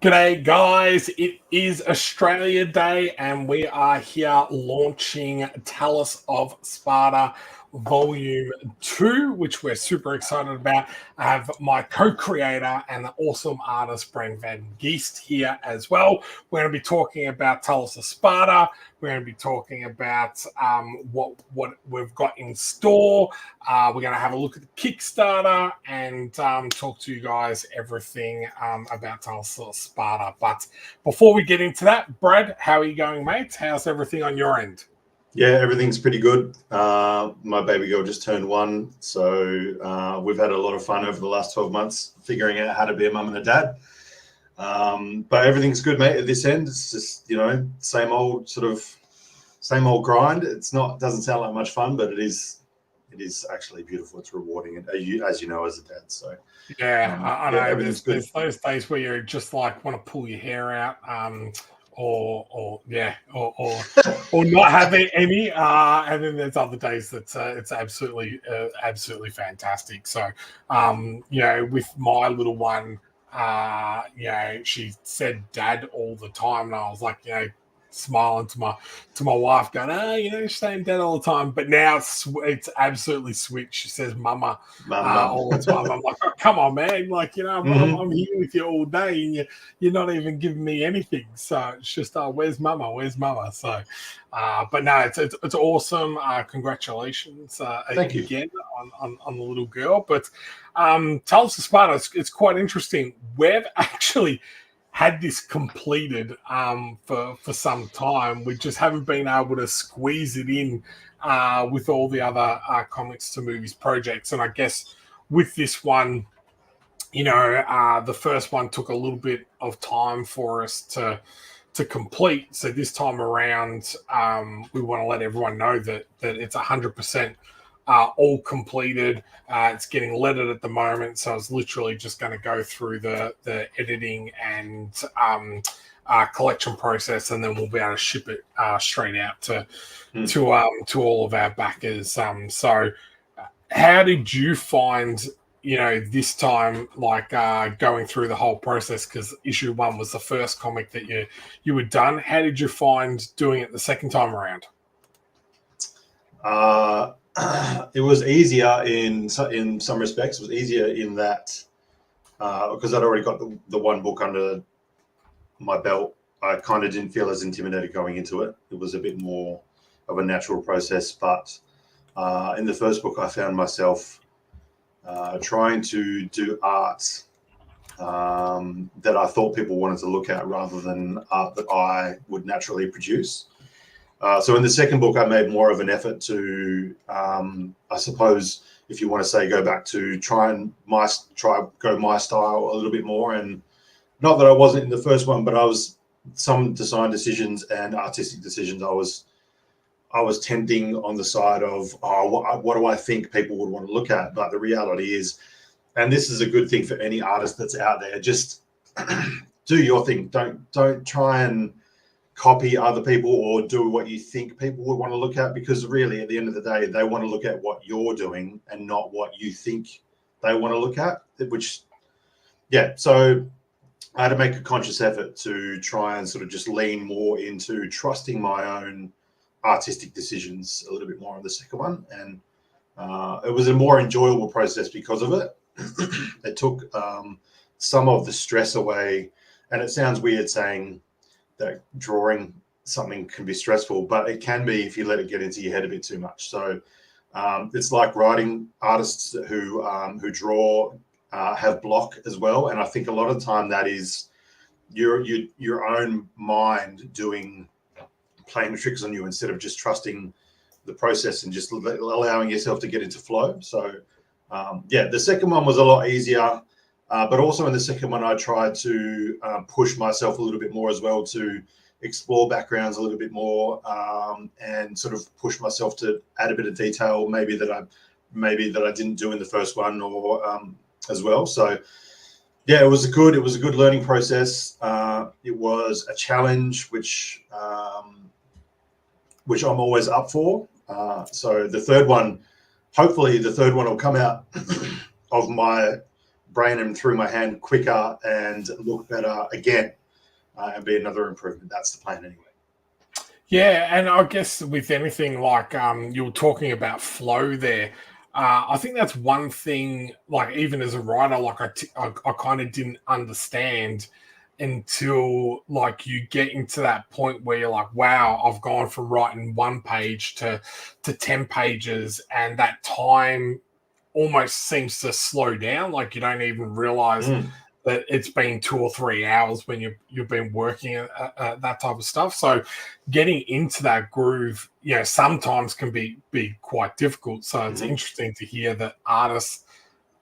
G'day guys, it is Australia Day and we are here launching Talos of Sparta Volume 2, which we're super excited about. I have my co-creator and the awesome artist Brad Van Geest here as well. We're going to be talking about Talos of Sparta. We're going to be talking about what we've got in store. We're going to have a look at the Kickstarter and talk to you guys everything about Talos of Sparta. But before we get into that, Brad, how are you going, mate? How's everything on your end? Yeah, everything's pretty good. My baby girl just turned 1, so we've had a lot of fun over the last 12 months figuring out how to be a mum and a dad. But everything's good, mate, at this end. It's just, same old grind. Doesn't sound like much fun, but it is actually beautiful. It's rewarding, and as you know, as a dad. So yeah, I know. Everything's There's those days where you just like want to pull your hair out, or not have any. And then there's other days that it's absolutely fantastic. So, with my little one, she said "dad" all the time, and I was like, smiling to my wife, going, she's saying "dad" all the time. But now it's absolutely switched. She says "mama" all the time. I'm like, oh, come on, man! Like, I'm here with you all day, and you're not even giving me anything. So it's just, where's mama? Where's mama? So, but no, it's awesome. Congratulations Thank you again on the little girl. But Talos of Sparta, it's quite interesting. We've actually had this completed for some time. We just haven't been able to squeeze it in with all the other comics to movies projects. And I guess with this one, the first one took a little bit of time for us to complete. So this time around, we want to let everyone know that it's 100% all completed. It's getting lettered at the moment, so it's literally just going to go through the editing and collection process, and then we'll be able to ship it straight out to all of our backers. So how did you find this time, like going through the whole process? Because issue 1 was the first comic that you had done. How did you find doing it the second time around? It was easier in some respects. It was easier in that because I'd already got the one book under my belt. I kind of didn't feel as intimidated going into it. It was a bit more of a natural process. But in the first book, I found myself trying to do art that I thought people wanted to look at rather than art that I would naturally produce. So in the second book, I made more of an effort to, I suppose, if you want to say, go back to go my style a little bit more. And not that I wasn't in the first one, but I was some design decisions and artistic decisions. I was tending on the side of, what do I think people would want to look at? But the reality is, and this is a good thing for any artist that's out there, just do your thing. Don't try and copy other people or do what you think people would want to look at, because really at the end of the day, they want to look at what you're doing and not what you think they want to look at, so I had to make a conscious effort to try and sort of just lean more into trusting my own artistic decisions a little bit more on the second one. And it was a more enjoyable process because of it. It took some of the stress away, and it sounds weird saying that drawing something can be stressful, but it can be if you let it get into your head a bit too much. So it's like writing. Artists who draw have block as well, and I think a lot of the time that is your own mind playing tricks on you instead of just trusting the process and just allowing yourself to get into flow. So the second one was a lot easier. But also in the second one, I tried to push myself a little bit more as well, to explore backgrounds a little bit more, and sort of push myself to add a bit of detail, maybe that I didn't do in the first one, or as well. So it was a good learning process. It was a challenge, which I'm always up for. So hopefully the third one will come out of my brain them through my hand quicker and look better again, and be another improvement. That's the plan anyway. Yeah, and I guess with anything like you were talking about flow there, I think that's one thing. Like even as a writer, like I kind of didn't understand until like you get into that point where you're like, wow, I've gone from writing one page to 10 pages, and that time almost seems to slow down. Like you don't even realize that it's been 2 or 3 hours when you've been working at that type of stuff. So getting into that groove, sometimes can be quite difficult. So it's interesting to hear that artists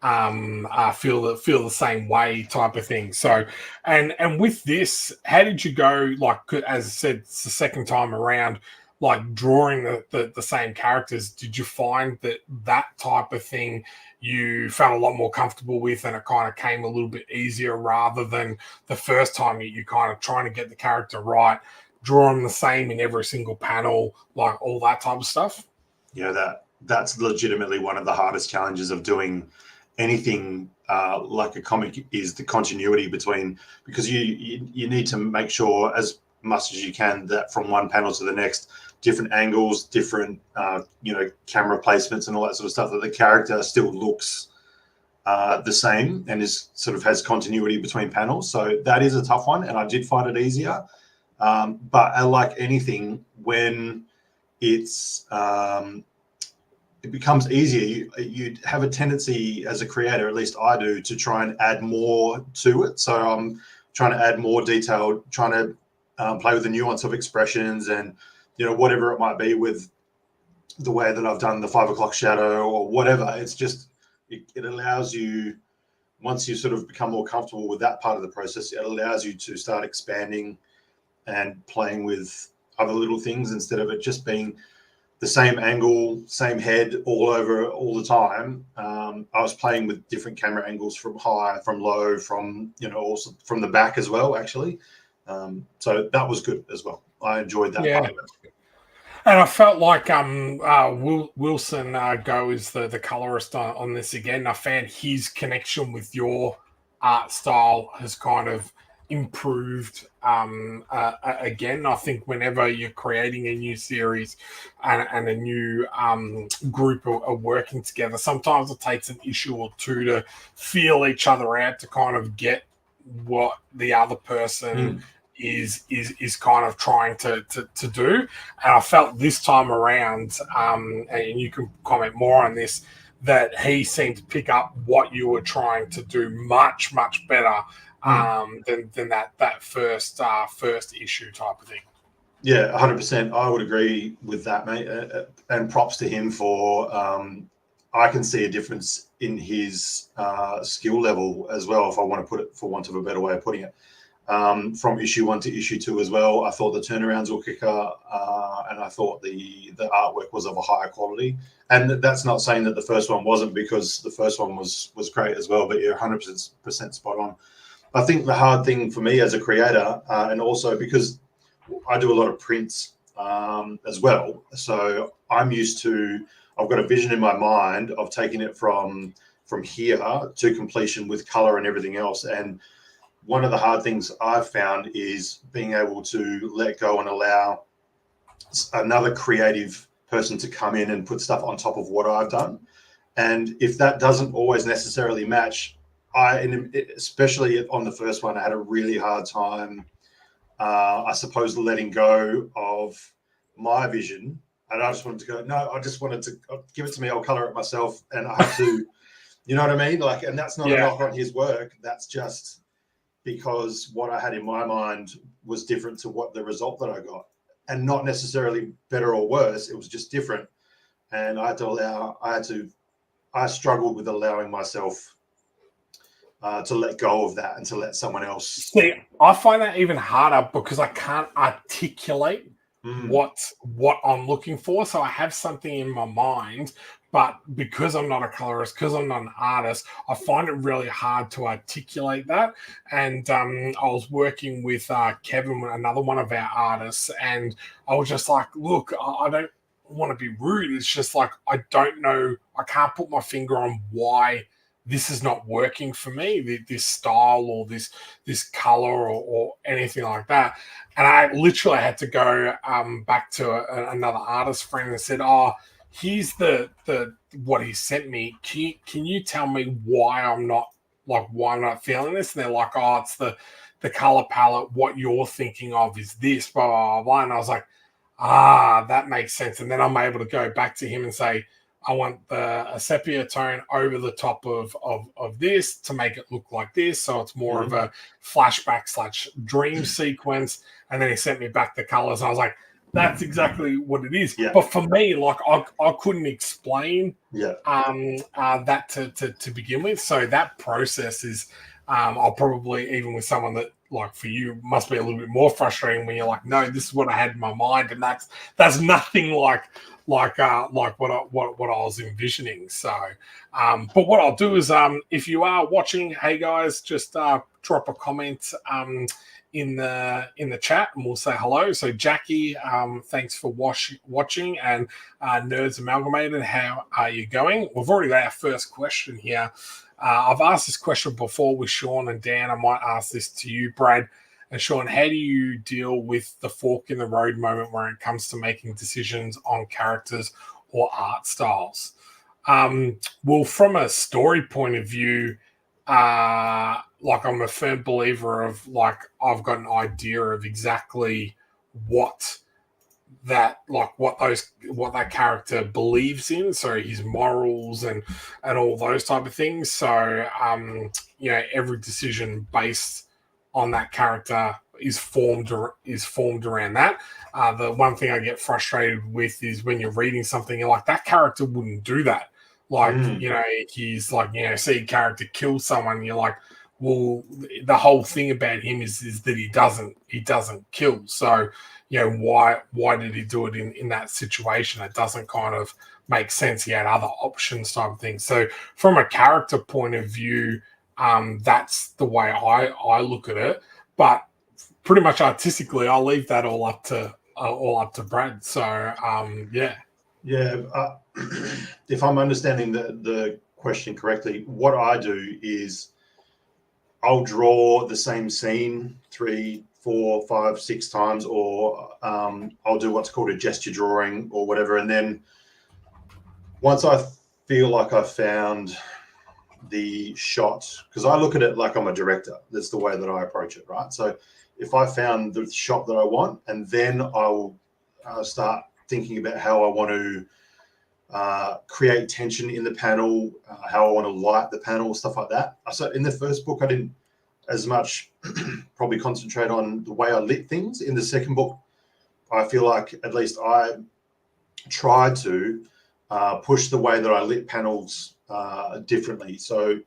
feel the same way, type of thing. So and with this, how did you go? Like as I said, it's the second time around. Like drawing the same characters, did you find that type of thing you felt a lot more comfortable with, and it kind of came a little bit easier rather than the first time you kind of trying to get the character right, draw them the same in every single panel, like all that type of stuff? Yeah, that's legitimately one of the hardest challenges of doing anything like a comic, is the continuity between, because you need to make sure as much as you can that from one panel to the next, different angles, different camera placements and all that sort of stuff, that the character still looks the same and is sort of has continuity between panels. So that is a tough one, and I did find it easier. But like anything, when it becomes easier, you have a tendency as a creator, at least I do, to try and add more to it. So I'm trying to add more detail, trying to play with the nuance of expressions and whatever it might be with the way that I've done the 5 o'clock shadow or whatever. It's just it allows you, once you sort of become more comfortable with that part of the process, it allows you to start expanding and playing with other little things instead of it just being the same angle, same head all over all the time. I was playing with different camera angles, from high, from low, from also from the back as well, actually. So that was good as well. I enjoyed that part of it. And I felt like Wilson Go is the colorist on this again. I found his connection with your art style has kind of improved again. I think whenever you're creating a new series and a new group are working together, sometimes it takes an issue or two to feel each other out, to kind of get what the other person is kind of trying to do. And I felt this time around, and you can comment more on this, that he seemed to pick up what you were trying to do much better than that first issue type of thing. Yeah, 100%. I would agree with that, mate. And props to him for. I can see a difference in his skill level as well, if I want to put it, for want of a better way of putting it. From issue 1 to issue 2 as well, I thought the turnarounds were quicker, and I thought the artwork was of a higher quality. And that's not saying that the first one wasn't, because the first one was great as well. But you're 100% spot on. I think the hard thing for me as a creator, and also because I do a lot of prints as well, so I'm used to. I've got a vision in my mind of taking it from here to completion with color and everything else. And one of the hard things I've found is being able to let go and allow another creative person to come in and put stuff on top of what I've done. And if that doesn't always necessarily match, especially on the first one, I had a really hard time, I suppose, letting go of my vision. And I just wanted to go, no, I just wanted to give it to me. I'll color it myself. And I have to, you know what I mean? Like, and that's not a knock on his work. That's just because what I had in my mind was different to what the result that I got, and not necessarily better or worse. It was just different. And I struggled with allowing myself to let go of that and to let someone else. See, I find that even harder because I can't articulate what I'm looking for. So I have something in my mind, but because I'm not a colorist, because I'm not an artist, I find it really hard to articulate that. And I was working with Kevin, another one of our artists, and I was just like, look, I don't want to be rude. It's just like, I don't know. I can't put my finger on why this is not working for me, this style or this color or anything like that. And I literally had to go back to another artist friend and said, oh, here's the what he sent me. Can you tell me why I'm not feeling this? And they're like, oh, it's the color palette. What you're thinking of is this, blah, blah, blah, blah. And I was like, that makes sense. And then I'm able to go back to him and say, I want a sepia tone over the top of this to make it look like this. So it's more of a flashback / dream sequence. And then he sent me back the colors. And I was like, that's exactly what it is. Yeah. But for me, like I couldn't explain that to begin with. So that process is, I'll probably, even with someone that, like for you, must be a little bit more frustrating when you're like, no, this is what I had in my mind, and that's nothing like what I was envisioning. So, but what I'll do is, if you are watching, hey guys, just drop a comment in the chat, and we'll say hello. So Jackie, thanks for watching, and Nerds Amalgamated, how are you going? We've already got our first question here. I've asked this question before with Shaun and Dan. I might ask this to you, Brad and Shaun. How do you deal with the fork in the road moment when it comes to making decisions on characters or art styles? Well, from a story point of view, like I'm a firm believer of, like, I've got an idea of exactly what that character believes in, so his morals and all those type of things. So every decision based on that character is formed around that. The one thing I get frustrated with is when you're reading something, you're like, that character wouldn't do that. Like, he's like, see a character kill someone, you're like, well, the whole thing about him is that he doesn't kill. So, why did he do it in that situation? It doesn't kind of make sense. He had other options, type of thing. So from a character point of view, that's the way I look at it. But pretty much artistically, I'll leave that all up to Brad. So if I'm understanding the question correctly, what I do is I'll draw the same scene 3, 4, 5, 6 times, or I'll do what's called a gesture drawing or whatever. And then once I feel like I've found the shot, because I look at it like I'm a director, that's the way that I approach it, right? So if I found the shot that I want, and then I'll start thinking about how I want to create tension in the panel, how I want to light the panel, stuff like that. So in the first book, I didn't as much probably concentrate on the way I lit things. In the second book, I feel like at least I tried to push the way that I lit panels differently. So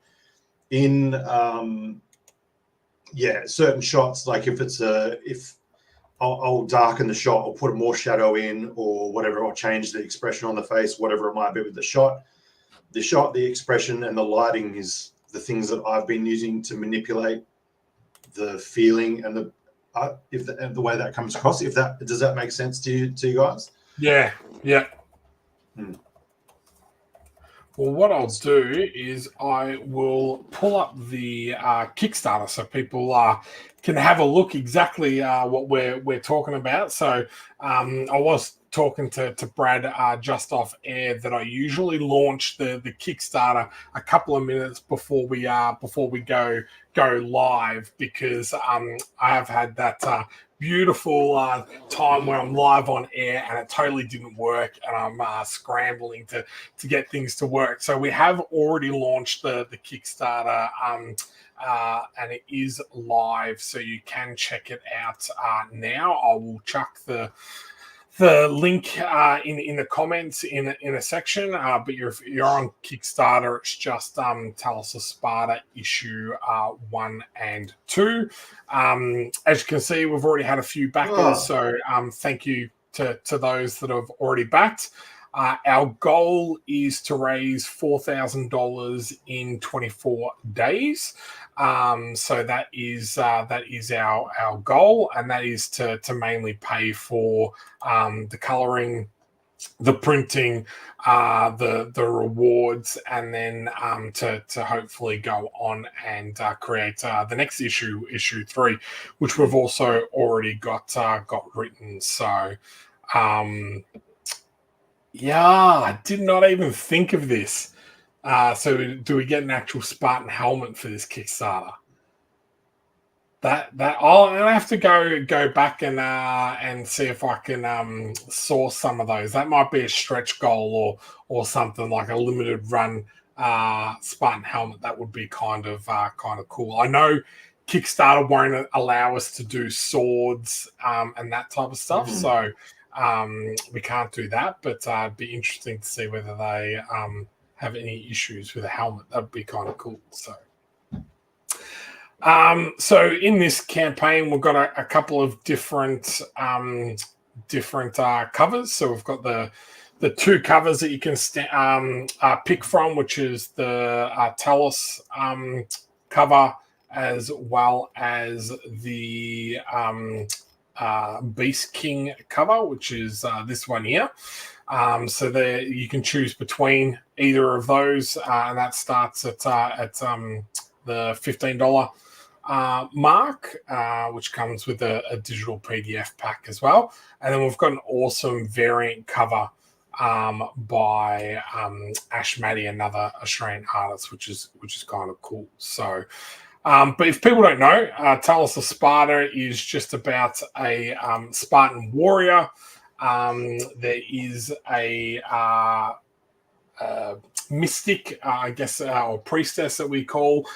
in certain shots, like if I'll darken the shot or put more shadow in or whatever, or change the expression on the face, whatever it might be with the shot, the expression and the lighting is the things that I've been using to manipulate the feeling and the way that comes across. Does that make sense to you guys? Yeah. Well, what I'll do is I will pull up the Kickstarter so people can have a look exactly what we're talking about. So I was talking to Brad just off air that I usually launch the Kickstarter a couple of minutes before we go live, because I have had that beautiful time where I'm live on air and it totally didn't work, and I'm scrambling to get things to work. So we have already launched the Kickstarter, and it is live, so you can check it out now. I will chuck the link in the comments in a section, but if you're on Kickstarter, it's just Talos of Sparta issue 1 and 2. As you can see, we've already had a few backers, so thank you to those that have already backed. Our goal is to raise $4,000 in 24 days. So that is our goal, and that is to mainly pay for the coloring printing, the rewards, and then to hopefully go on and create the next issue 3, which we've also already got written. So I did not even think of this. So do we get an actual Spartan helmet for this Kickstarter? That I'll have to go back and see if I can source some of those. That might be a stretch goal or something, like a limited run Spartan helmet. That would be kind of cool. I know Kickstarter won't allow us to do swords and that type of stuff, so we can't do that. But it'd be interesting to see whether they have any issues with a helmet. That'd be kind of cool. So in this campaign, we've got a couple of different covers. So we've got the 2 covers that you can pick from, which is the Talos cover, as well as the Beast King cover, which is this one here. So there you can choose between either of those, and that starts at the $15 mark, which comes with a digital PDF pack as well. And then we've got an awesome variant cover by Ash Maddy, another Australian artist, which is kind of cool. So but if people don't know, Talos of Sparta is just about a Spartan warrior. There is a mystic, I guess, or priestess that we call.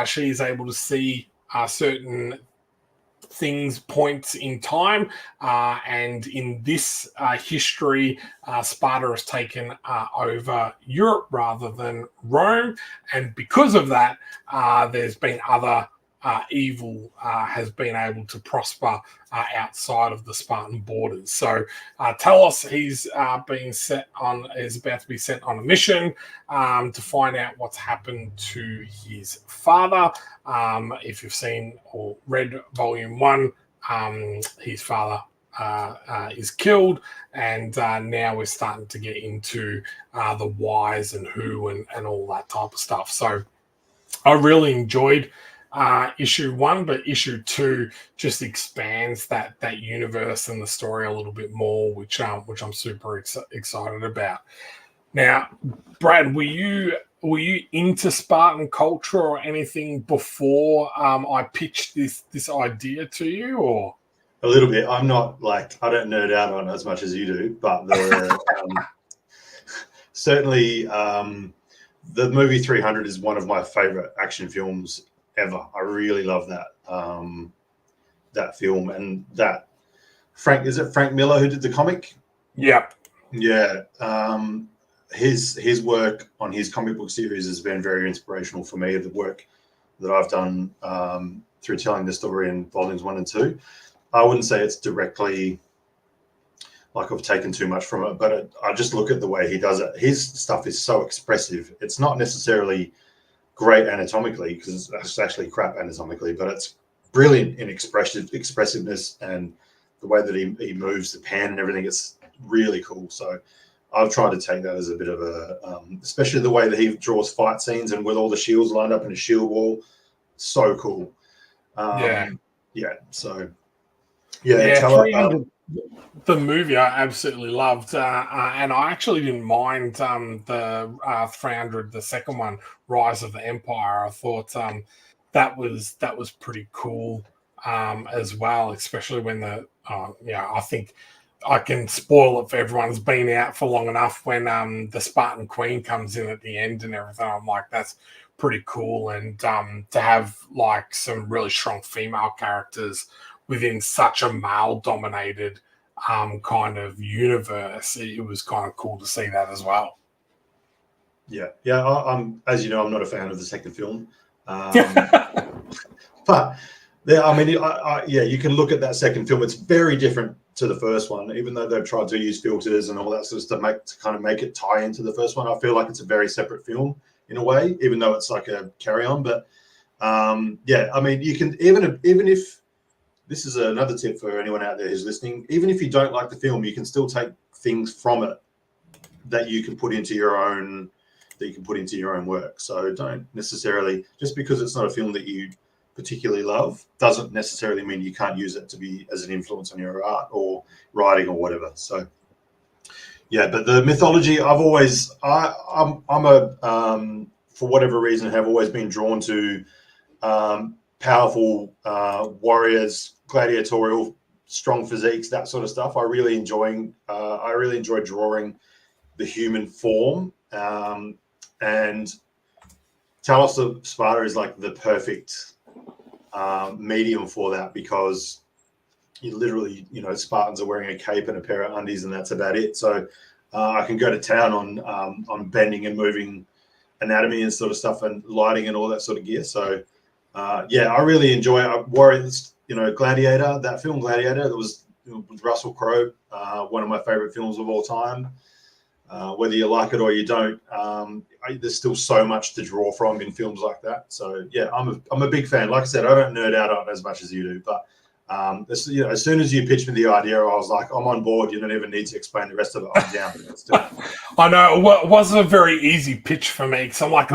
She is able to see certain things, points in time, and in this history, Sparta has taken over Europe rather than Rome, and because of that, there's been other evil has been able to prosper outside of the Spartan borders. So Talos, he's is about to be sent on a mission to find out what's happened to his father. If you've seen or read Volume 1, his father is killed, and now we're starting to get into the whys and who and all that type of stuff. So I really enjoyed issue 1, but issue 2 just expands that universe and the story a little bit more, which I'm super excited about. Now, Brad, were you into Spartan culture or anything before I pitched this idea to you, or? A little bit. I'm not like, I don't nerd out on it as much as you do, but certainly the movie 300 is one of my favorite action films ever. I really love that film, and that Frank Miller who did the comic? Yep. Yeah. His work on his comic book series has been very inspirational for me. The work that I've done through telling the story in volumes 1 and 2. I wouldn't say it's directly like I've taken too much from it, but I just look at the way he does it. His stuff is so expressive. It's not necessarily great anatomically, because it's actually crap anatomically, but it's brilliant in expressiveness and the way that he moves the pen and everything. It's really cool. So I've tried to take that as a bit of a, especially the way that he draws fight scenes and with all the shields lined up in a shield wall. So cool. Yeah. So, 300, the movie I absolutely loved, and I actually didn't mind the 300, the second one, Rise of the Empire. I thought that was pretty cool as well, especially when I think I can spoil it for everyone who's been out for long enough, when the Spartan Queen comes in at the end and everything. I'm like, that's pretty cool, and to have like some really strong female characters within such a male-dominated kind of universe, it was kind of cool to see that as well. Yeah. I'm, as you know, I'm not a fan of the second film, but there, I mean, you can look at that second film. It's very different to the first one, even though they've tried to use filters and all that sort of stuff to kind of make it tie into the first one. I feel like it's a very separate film in a way, even though it's like a carry-on. But I mean, you can even if this is another tip for anyone out there who's listening, even if you don't like the film, you can still take things from it that you can put into your own work. So don't necessarily, just because it's not a film that you particularly love, doesn't necessarily mean you can't use it to be as an influence on your art or writing or whatever. So yeah, but the mythology, I'm a for whatever reason have always been drawn to powerful warriors, gladiatorial, strong physiques, that sort of stuff. I really enjoy drawing the human form, and Talos of Sparta is like the perfect medium for that, because you literally, Spartans are wearing a cape and a pair of undies, and that's about it. So I can go to town on bending and moving anatomy and sort of stuff, and lighting and all that sort of gear. So yeah, I really enjoy Warriors. Gladiator, that film Gladiator, that was with Russell Crowe, one of my favorite films of all time. Whether you like it or you don't, there's still so much to draw from in films like that. So yeah, I'm a big fan. Like I said, I don't nerd out on it as much as you do, but as soon as you pitched me the idea, I was like, I'm on board. You don't even need to explain the rest of it. I'm down. Let's do it. I know it wasn't a very easy pitch for me, because I'm like,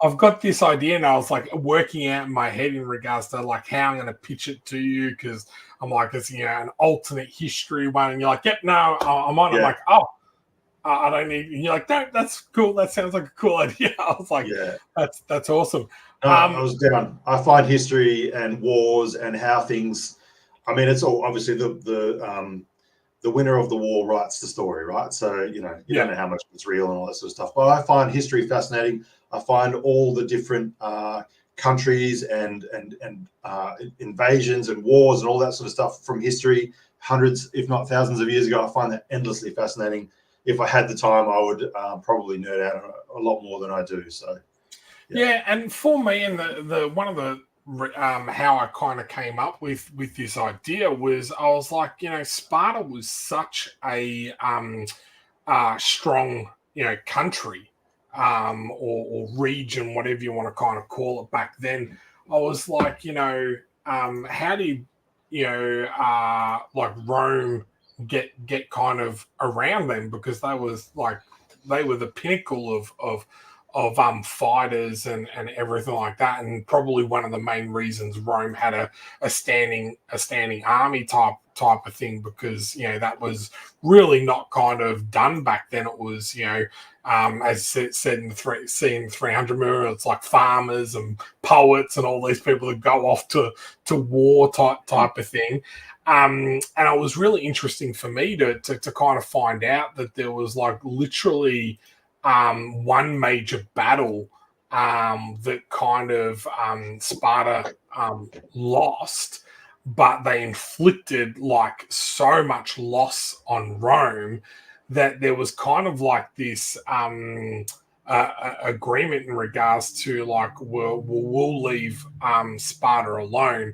I've got this idea, and I was like working out in my head in regards to like how I'm going to pitch it to you, because I'm like, it's an alternate history one, and you're like, yep, no, I'm on. Yeah. I'm like, I don't need. And you're like, no, that's cool. That sounds like a cool idea. I was like, yeah, that's awesome. I was down. I find history and wars and how things. I mean, it's all obviously the winner of the war writes the story, right? So you don't know how much it's real and all that sort of stuff. But I find history fascinating. I find all the different countries and invasions and wars and all that sort of stuff from history, hundreds, if not thousands of years ago. I find that endlessly fascinating. If I had the time, I would probably nerd out a lot more than I do. So, yeah, and for me, and the one of the how I kind of came up with this idea was, I was like, Sparta was such a strong, country or region, whatever you want to kind of call it back then. I was like, how did like Rome get kind of around them, because they were the pinnacle of fighters and everything like that, and probably one of the main reasons Rome had a standing army type of thing, because that was really not kind of done back then. It was as said in the scene 300 million, it's like farmers and poets and all these people that go off to war type of thing. And it was really interesting for me to kind of find out that there was like literally one major battle that kind of Sparta lost, but they inflicted like so much loss on Rome that there was kind of like this agreement in regards to like, we'll leave Sparta alone,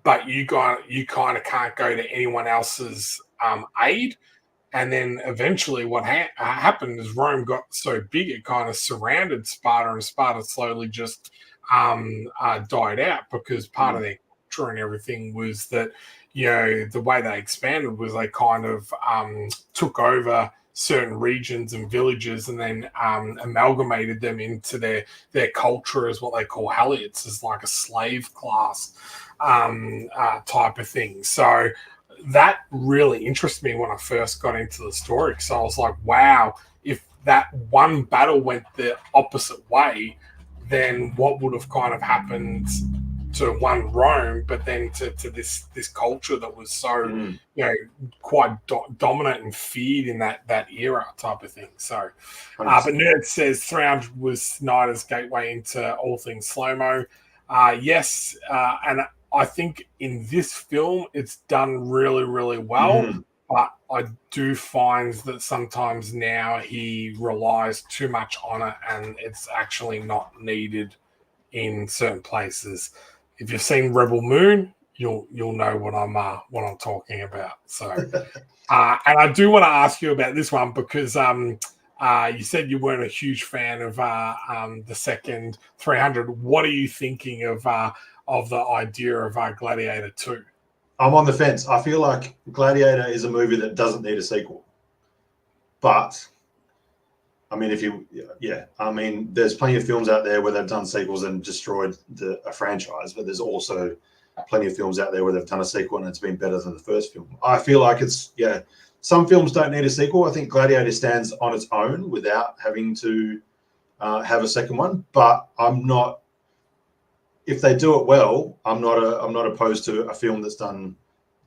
but you kind of can't go to anyone else's aid. And then eventually what happened is Rome got so big, it kind of surrounded Sparta, and Sparta slowly just died out, because part of their culture and everything was that, the way they expanded was they kind of took over certain regions and villages, and then amalgamated them into their culture as what they call Haliots, as like a slave class type of thing. So that really interested me when I first got into the story, because I was like, wow, if that one battle went the opposite way, then what would have kind of happened to one Rome, but then to this culture that was so quite dominant and feared in that era type of thing. So but Nerd says 300 was Snyder's gateway into all things slow-mo. Yes, and I think in this film it's done really, really well, but I do find that sometimes now he relies too much on it, and it's actually not needed in certain places. If you've seen Rebel Moon, you'll know what I'm talking about. So, and I do want to ask you about this one, because you said you weren't a huge fan of the second 300. What are you thinking of the idea of Gladiator 2? I'm on the fence. I feel like Gladiator is a movie that doesn't need a sequel, but I mean, I mean, there's plenty of films out there where they've done sequels and destroyed a franchise, but there's also plenty of films out there where they've done a sequel and it's been better than the first film. I feel like some films don't need a sequel. I think Gladiator stands on its own without having to have a second one, but I'm not. If they do it well, I'm not opposed to a film that's done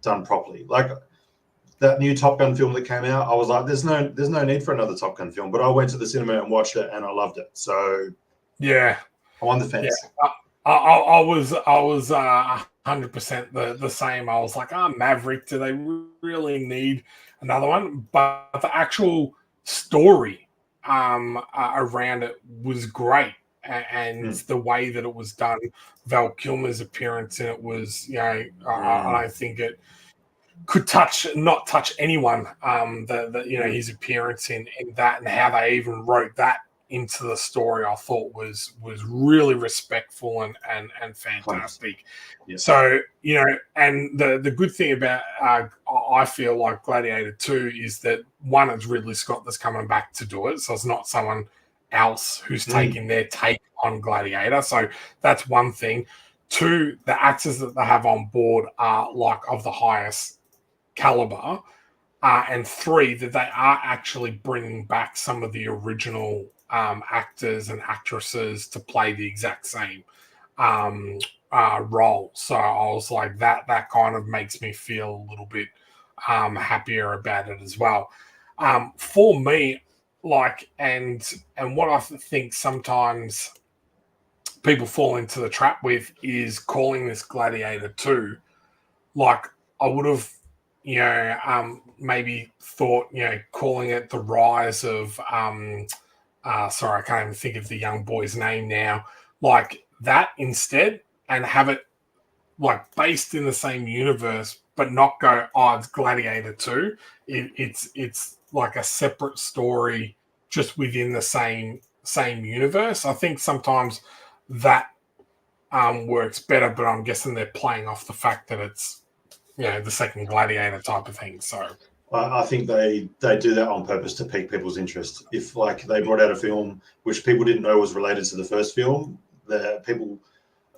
properly. Like that new Top Gun film that came out, I was like, there's no need for another Top Gun film. But I went to the cinema and watched it, and I loved it. So yeah, I'm on the fence. Yeah. I was 100% the same. I was like, Maverick, do they really need another one? But the actual story around it was great. And the way that it was done, Val Kilmer's appearance in it was, I don't think it could not touch anyone. His appearance in that and how they even wrote that into the story, I thought was really respectful and fantastic. Yeah. So, and the good thing about I feel like Gladiator 2 is that one, it's Ridley Scott that's coming back to do it, so it's not someone else who's taking their take on Gladiator. So that's one thing. Two, the actors that they have on board are like of the highest caliber. And three, that they are actually bringing back some of the original actors and actresses to play the exact same role. So I was like, that kind of makes me feel a little bit happier about it as well. For me, like, and what I think sometimes people fall into the trap with is calling this Gladiator 2. Like, I would have, maybe thought, calling it the rise of, sorry, I can't even think of the young boy's name now, like that instead, and have it like based in the same universe, but not go, it's Gladiator 2. It's like a separate story just within the same universe. I think sometimes that works better, but I'm guessing they're playing off the fact that it's the second Gladiator type of thing. So I think they do that on purpose to pique people's interest. If like they brought out a film which people didn't know was related to the first film,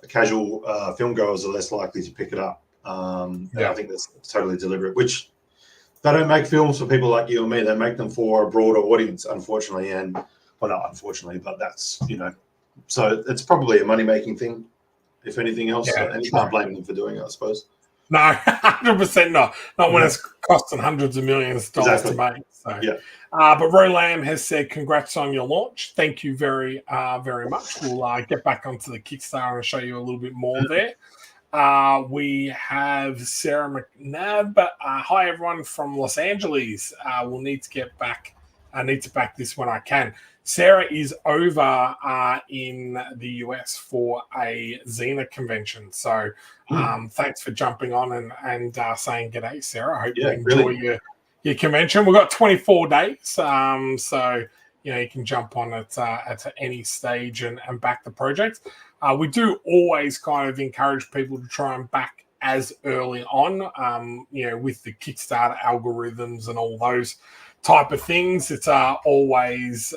casual film goers are less likely to pick it up. I think that's totally deliberate, which they don't make films for people like you and me. They make them for a broader audience, unfortunately. Not unfortunately, but that's, so it's probably a money-making thing, if anything else. And you can't blame them for doing it, I suppose. No, 100% not. Not when it's costing hundreds of millions of dollars to make. So, but Rolam has said, congrats on your launch. Thank you very, very much. We'll get back onto the Kickstarter and show you a little bit more there. We have Sarah McNabb. Hi, everyone from Los Angeles. We'll need to get back. I need to back this when I can. Sarah is over in the US for a Xena convention. So thanks for jumping on and saying g'day, Sarah. I hope you enjoy your convention. We've got 24 days. So, you can jump on at any stage and back the project. We do always kind of encourage people to try and back as early on, with the Kickstarter algorithms and all those type of things. It's always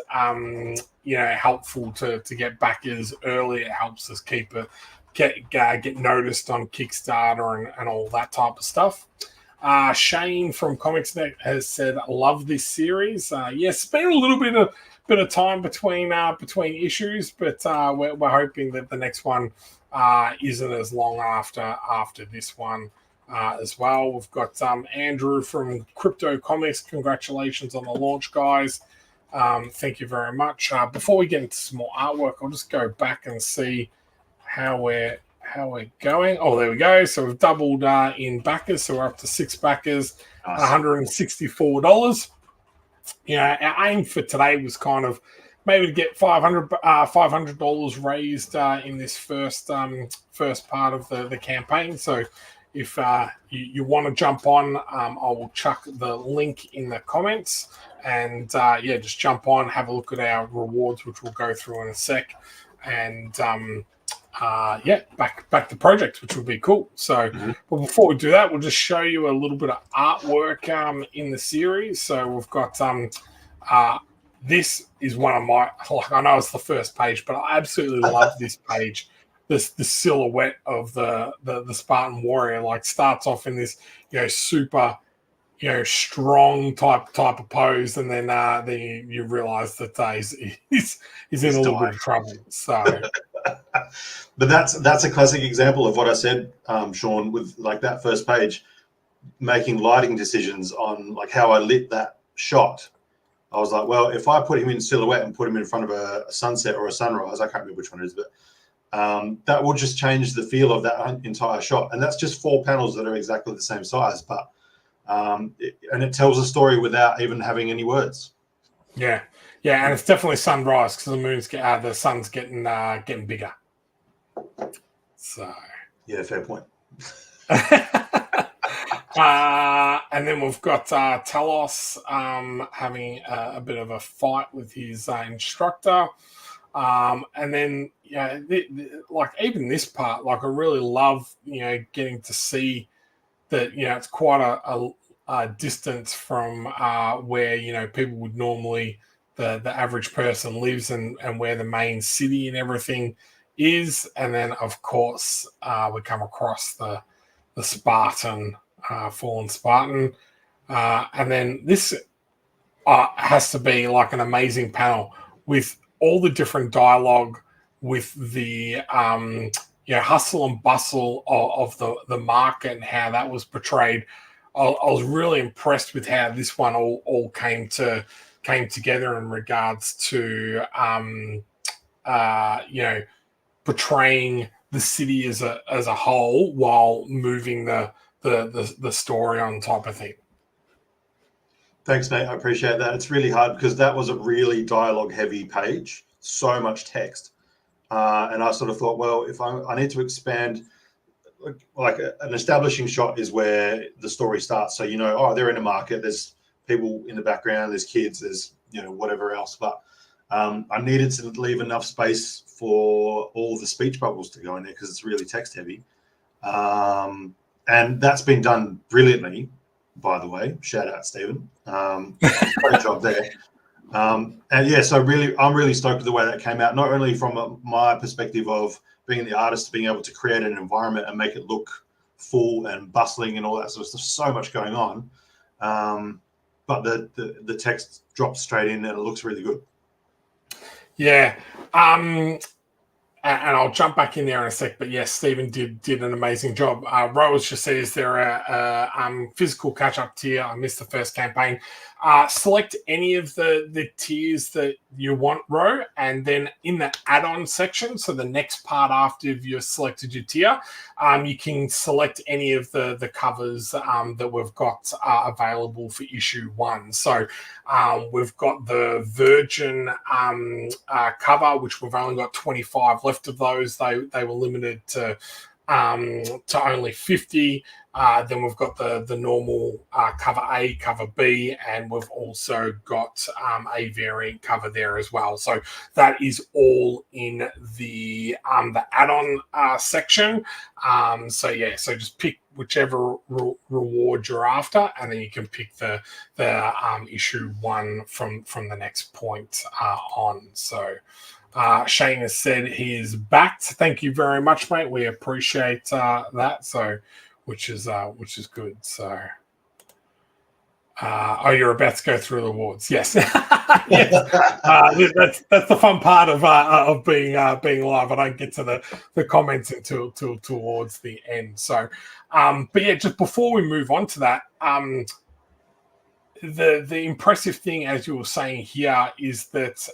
helpful to get backers early. It helps us get noticed on Kickstarter and all that type of stuff. Shane from ComicsNet has said, love this series. Yes, it's been a little bit of time between issues, but we're hoping that the next one isn't as long after this one as well. We've got Andrew from Crypto Comics. Congratulations on the launch, guys. Thank you very much. Before we get into some more artwork, I'll just go back and see how we're going. Oh, there we go. So we've doubled in backers, so we're up to 6 backers, $164. Our aim for today was kind of maybe to get $500 raised in this first part of the campaign. So if you want to jump on, I will chuck the link in the comments, and just jump on, have a look at our rewards, which we'll go through in a sec, and back the project, which will be cool. So, but before we do that, we'll just show you a little bit of artwork in the series. So we've got this is one of my, like, I know it's the first page, but I absolutely love this page. The silhouette of the Spartan warrior, like, starts off in this, super, strong type of pose, and then you realize that he's in a little bit of trouble. So, but that's a classic example of what I said, Shaun, with like that first page, making lighting decisions on like how I lit that shot. I was like, well, if I put him in silhouette and put him in front of a sunset or a sunrise, I can't remember which one it is, but that will just change the feel of that entire shot. And that's just 4 panels that are exactly the same size, but and it tells a story without even having any words. Yeah, and it's definitely sunrise because the sun's getting bigger. So yeah, fair point. And then we've got Talos having a bit of a fight with his instructor. And then, like, even this part, like, I really love, getting to see that, it's quite a distance from where, people would normally, the average person lives, and where the main city and everything is. And then, of course, we come across the Spartan, fallen Spartan. And then this has to be like an amazing panel with all the different dialogue, with the hustle and bustle of the market and how that was portrayed. I was really impressed with how this one all came together in regards to portraying the city as a whole while moving the story on top of thing. Thanks, mate. I appreciate that. It's really hard because that was a really dialogue-heavy page, so much text, and I sort of thought, well, if I need to expand, like an establishing shot is where the story starts. So they're in a market. There's people in the background. There's kids. There's whatever else. But I needed to leave enough space for all the speech bubbles to go in there because it's really text-heavy, and that's been done brilliantly. By the way, shout out Stephen. Great job there. And yeah, so really, I'm really stoked with the way that came out. Not only from my perspective of being the artist, being able to create an environment and make it look full and bustling and all that sort of stuff. So much going on, but the text drops straight in and it looks really good. Yeah. And I'll jump back in there in a sec, but yes, Stephen did an amazing job. Rose just says there are physical catch-up tier. I missed the first campaign. Select any of the tiers that you want, Ro, and then in the add-on section, so the next part after you've selected your tier, you can select any of the covers that we've got available for issue 1. So we've got the Virgin cover, which we've only got 25 left of those. They were limited to only 50. Then we've got the normal cover A, cover B, and we've also got a variant cover there as well. So that is all in the add-on section. So just pick whichever reward you're after, and then you can pick the issue 1 from the next point on. So Shane has said he is back. Thank you very much, mate. We appreciate that. So, which is good. So, you're about to go through the awards. Yes, yes. That's the fun part of being live. I don't get to the comments until towards the end. So, but yeah, just before we move on to that, the impressive thing, as you were saying here, is that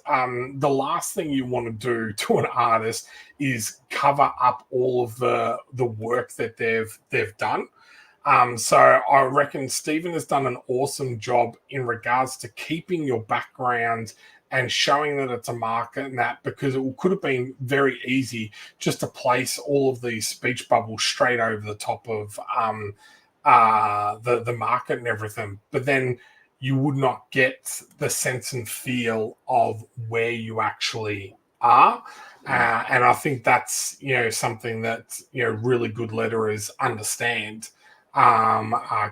the last thing you want to do to an artist is cover up all of the work that they've done. So I reckon Stephen has done an awesome job in regards to keeping your background and showing that it's a market and that, because it could have been very easy just to place all of these speech bubbles straight over the top of the market and everything. But then you would not get the sense and feel of where you actually are. And I think that's, something that, really good letterers understand.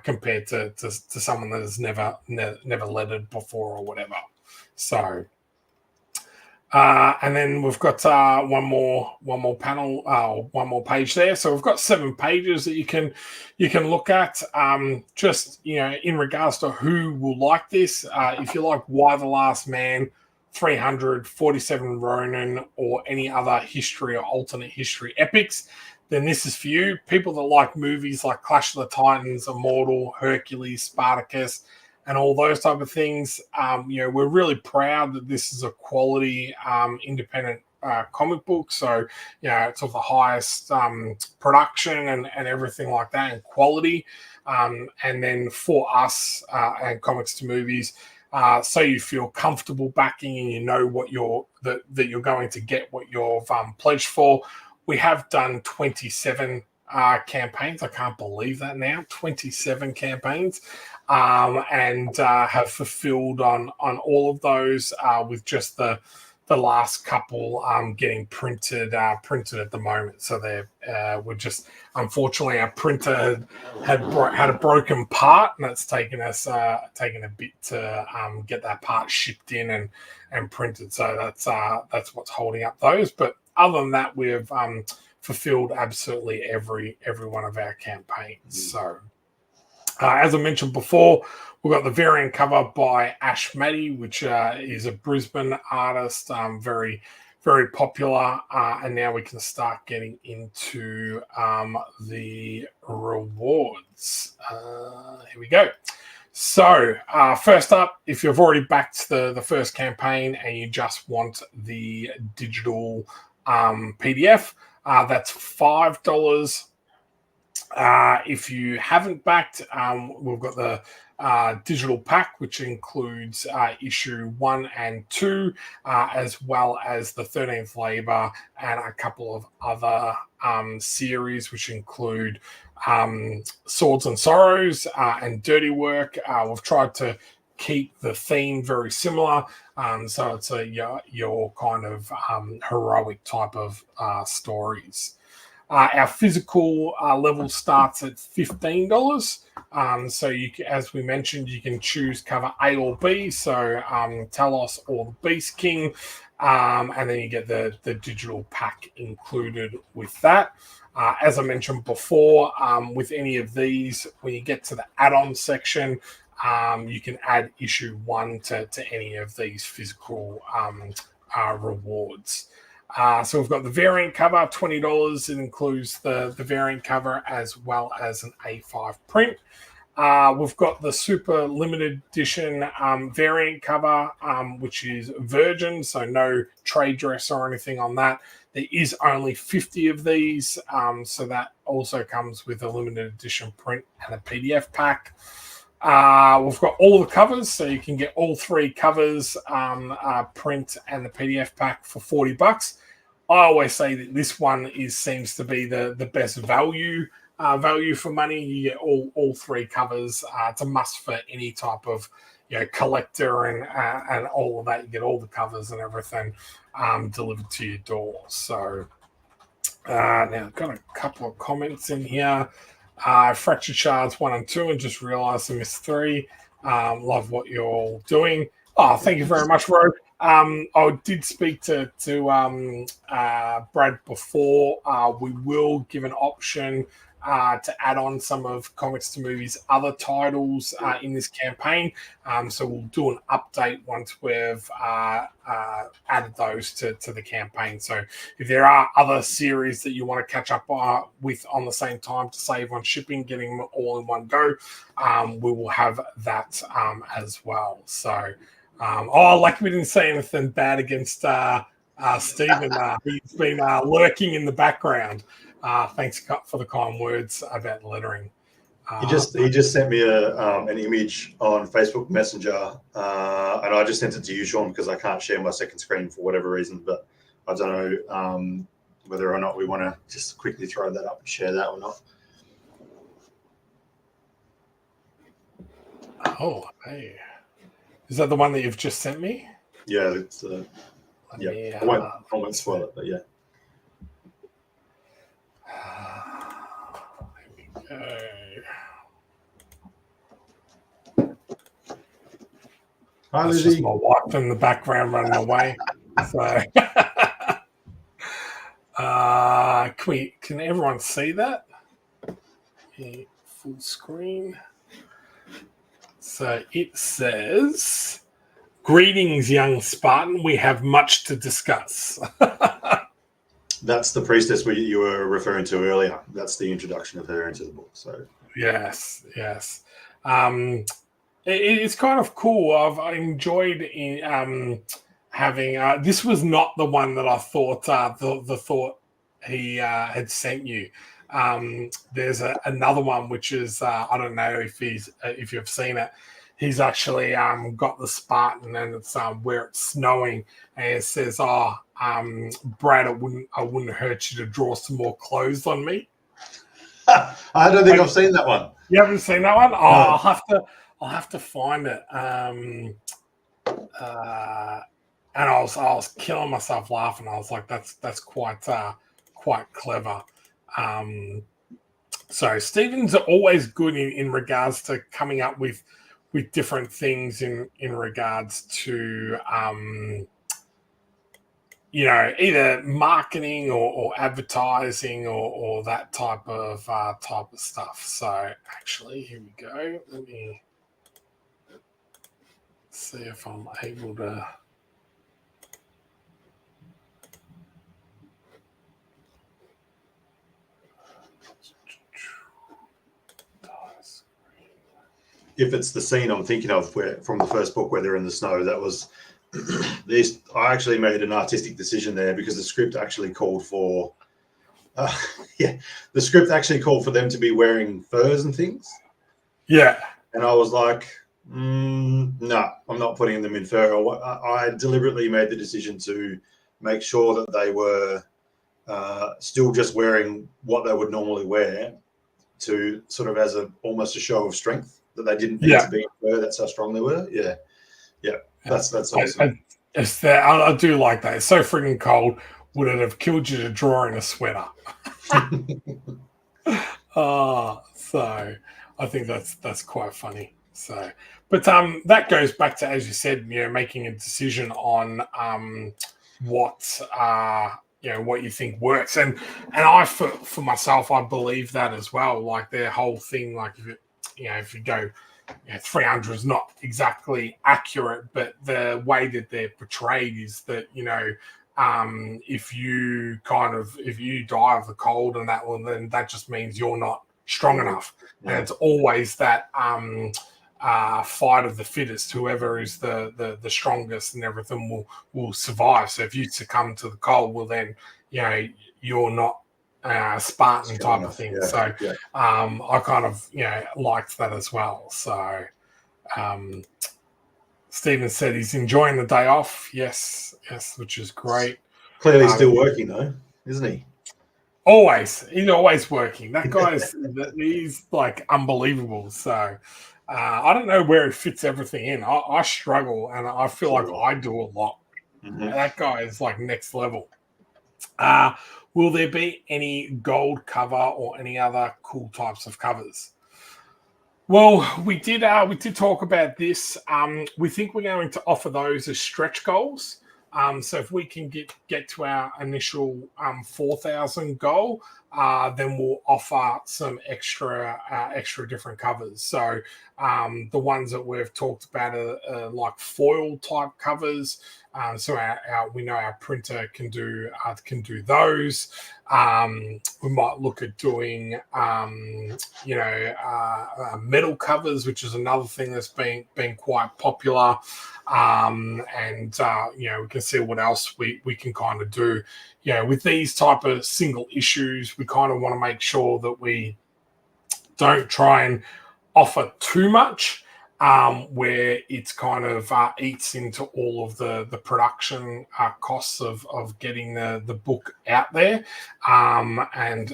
compared to someone that has never lettered before or whatever. So. And then we've got one more panel, one more page there. So we've got 7 pages that you can look at. Just in regards to who will like this. If you like Y the Last Man, 300, 47 Ronin, or any other history or alternate history epics, then this is for you. People that like movies like Clash of the Titans, Immortal, Hercules, Spartacus, and all those type of things. We're really proud that this is a quality independent comic book. So, it's of the highest production and everything like that, and quality. And then for us and Comics to Movies, so you feel comfortable backing and you know what that you're going to get what you've pledged for. We have done 27 campaigns. I can't believe that now. 27 campaigns. And have fulfilled on all of those with just the last couple getting printed at the moment. So we're just, unfortunately, our printer had a broken part, and it's taken us a bit to get that part shipped in and printed. So that's what's holding up those. But other than that, we've fulfilled absolutely every one of our campaigns. So. As I mentioned before, we've got the variant cover by Ash Matty, which is a Brisbane artist, very, very popular. And now we can start getting into the rewards. Here we go. So first up, if you've already backed the first campaign and you just want the digital PDF, that's $5. If you haven't backed, we've got the digital pack, which includes issue 1 and 2, as well as the 13th Labour and a couple of other series, which include Swords and Sorrows and Dirty Work. We've tried to keep the theme very similar, so it's your kind of heroic type of stories. Our physical level starts at $15. So as we mentioned, you can choose cover A or B. So Talos or the Beast King, and then you get the digital pack included with that. As I mentioned before, with any of these, when you get to the add-on section, you can add issue 1 to any of these physical rewards. So we've got the variant cover, $20. It includes the variant cover as well as an A5 print. We've got the super limited edition variant cover, which is virgin, so no trade dress or anything on that. There is only 50 of these, so that also comes with a limited edition print and a PDF pack. We've got all the covers, so you can get all 3 covers, print and the PDF pack for $40. I always say that this one seems to be the best value for money. You get all 3 covers. It's a must for any type of collector and all of that. You get all the covers and everything delivered to your door. So now I've got a couple of comments in here. Fractured Shards 1 and 2, and just realised I missed 3. Love what you're all doing. Oh, thank you very much, Rogue. I did speak to Brad before. We will give an option to add on some of Comics to Movies' other titles in this campaign. So we'll do an update once we've added those to the campaign. So if there are other series that you want to catch up with on the same time to save on shipping, getting them all in one go, we will have that as well. So, like we didn't say anything bad against Stephen. He's been lurking in the background. Thanks for the kind words about lettering. He just sent me an image on Facebook Messenger, and I just sent it to you, Shaun, because I can't share my second screen for whatever reason. But I don't know whether or not we want to just quickly throw that up and share that or not. Oh, hey. Is that the one that you've just sent me? Yeah, it's yeah. I won't spoil it, but yeah. Here we go. Hi, That's Lizzie. just my wife in the background running away. So, can everyone see that? Yeah, full screen. So it says, "Greetings, young Spartan. We have much to discuss." That's the priestess you were referring to earlier. That's the introduction of her into the book. So Yes. It's kind of cool. I've enjoyed having. This was not the one that I thought the thought he had sent you. There's another one which is I don't know if you've seen it. He's actually got the Spartan, and it's where it's snowing, and it says, "Oh, Brad, I wouldn't hurt you to draw some more clothes on me." I don't think I've seen that one. You haven't seen that one? Oh, No. I'll have to find it. And I was killing myself laughing. I was like, that's quite clever. So Stephen's always good in regards to coming up with different things in regards to either marketing or advertising or that type of stuff. So actually, here we go. Let me see if I'm able to. If it's the scene I'm thinking of where from the first book where they're in the snow, that was this. I actually made an artistic decision there because the script actually called for the script actually called for them to be wearing furs and things. Yeah. And I was like, no, I'm not putting them in fur. I deliberately made the decision to make sure that they were still just wearing what they would normally wear, to sort of as almost a show of strength, that they didn't need to be in fur. That's how strong they were. Yeah. That's awesome. I do like that. It's so freaking cold. Would it have killed you to draw in a sweater? So I think that's quite funny. So, but that goes back to, as you said, making a decision on what what you think works, and I for myself, I believe that as well. Like their whole thing, like if you go. 300 is not exactly accurate, but the way that they're portrayed is that if you die of the cold and that, well, then that just means you're not strong enough, and it's always that fight of the fittest. Whoever is the strongest and everything will survive. So if you succumb to the cold, well then you're not Spartan type of thing. So I kind of liked that as well. So Stephen said he's enjoying the day off. Yes, which is great. Clearly still working though, isn't he? He's always working. That guy's he's like unbelievable. So I don't know where he fits everything in. I struggle, and I feel like I do a lot. Mm-hmm. That guy is like next level. Will there be any gold cover or any other cool types of covers? Well, we did talk about this. We think we're going to offer those as stretch goals. So if we can get to our initial 4,000 goal, then we'll offer some extra different covers. So the ones that we've talked about are like foil type covers. So we know our printer can do those. We might look at doing metal covers, which is another thing that's been quite popular. And we can see what else we can kind of do. With these type of single issues, we kind of want to make sure that we don't try and offer too much, where it's kind of eats into all of the production costs of getting the book out there, and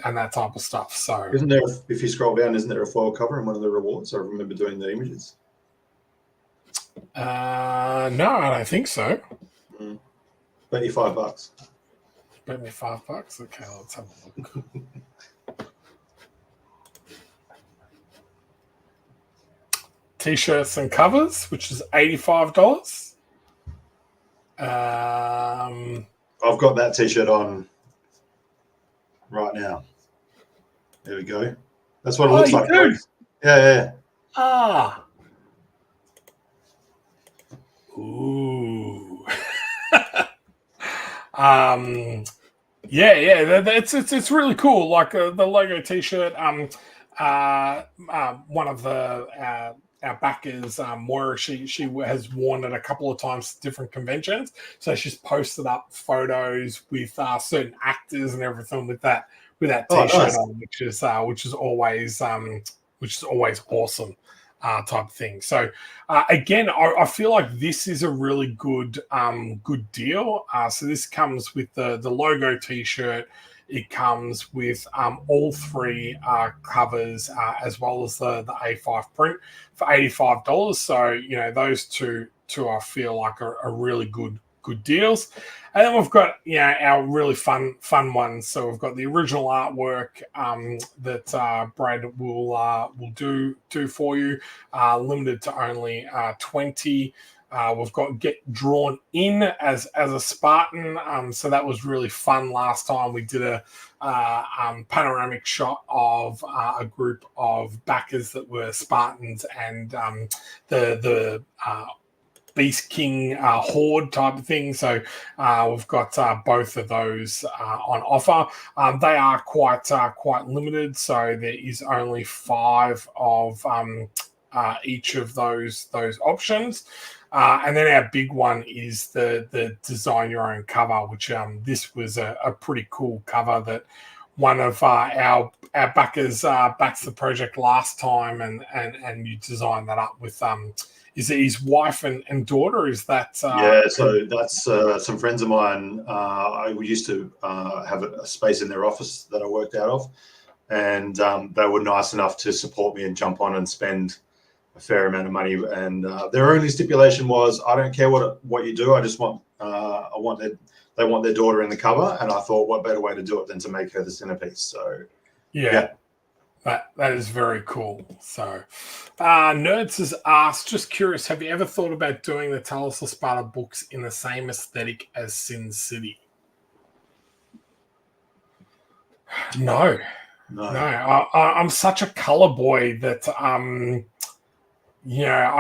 that type of stuff. So isn't there, if you scroll down, isn't there a foil cover in one of the rewards? I remember doing the images. No, I don't think so. Bet you $5. Bet me $5. Okay, let's have a look. t-shirts and covers, which is $85. I've got that t-shirt on right now. There we go. That's what it looks like. Do? Yeah. Ah. Ooh. It's really cool. Like the logo t-shirt. One of the our backers, Moira, she has worn it a couple of times at different conventions. So she's posted up photos with certain actors and everything with that t-shirt nice. on, which is always awesome. Type of thing. So again, I feel like this is a really good deal. So this comes with the logo t-shirt. It comes with all three covers as well as the A5 print for $85. So those two I feel like are really good deals. And then we've got our really fun ones. So we've got the original artwork that Brad will do for you, limited to only 20. We've got Get Drawn In as a Spartan. So that was really fun last time. We did a panoramic shot of a group of backers that were Spartans and the Beast King Horde type of thing. So we've got both of those on offer. They are quite limited. So there is only 5 of each of those options. And then our big one is the design your own cover, which this was a pretty cool cover that one of our backers backed the project last time, and you designed that up with is it his wife and daughter? Is that so that's some friends of mine. I used to have a space in their office that I worked out of, and they were nice enough to support me and jump on and spend a fair amount of money. And their only stipulation was, I don't care what you do. I just want they want their daughter in the cover, and I thought, what better way to do it than to make her the centerpiece? So yeah. That is very cool. So, Nerds has asked, just curious, have you ever thought about doing the Talos of Sparta books in the same aesthetic as Sin City? No. I'm such a color boy that I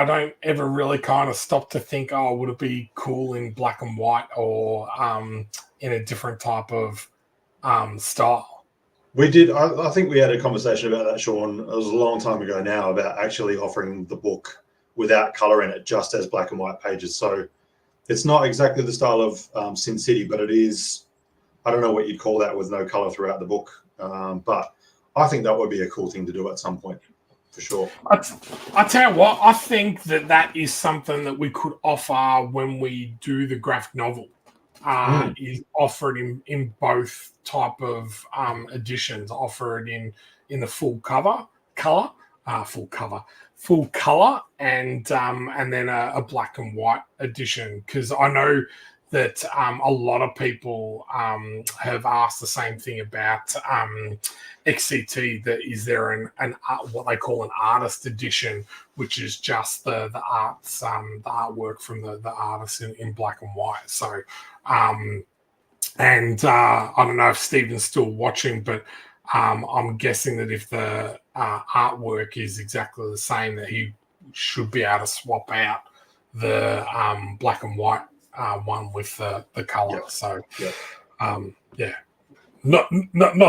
don't ever really kind of stop to think, would it be cool in black and white or in a different type of style? We did. I think we had a conversation about that, Shaun. It was a long time ago now, about actually offering the book without color in it, just as black and white pages. So it's not exactly the style of Sin City, but it is. I don't know what you'd call that with no color throughout the book, but I think that would be a cool thing to do at some point, for sure. I tell you what, I think that is something that we could offer when we do the graphic novel. Is offered in both type of editions. Offer it in the full color, and then a black and white edition. Because I know that a lot of people have asked the same thing about XCT. That is there an what they call an artist edition, which is just the artwork from the artist in black and white. So. I don't know if Stephen's still watching, but I'm guessing that if the artwork is exactly the same, that he should be able to swap out the black and white one with the color. Yep. So, Yep. not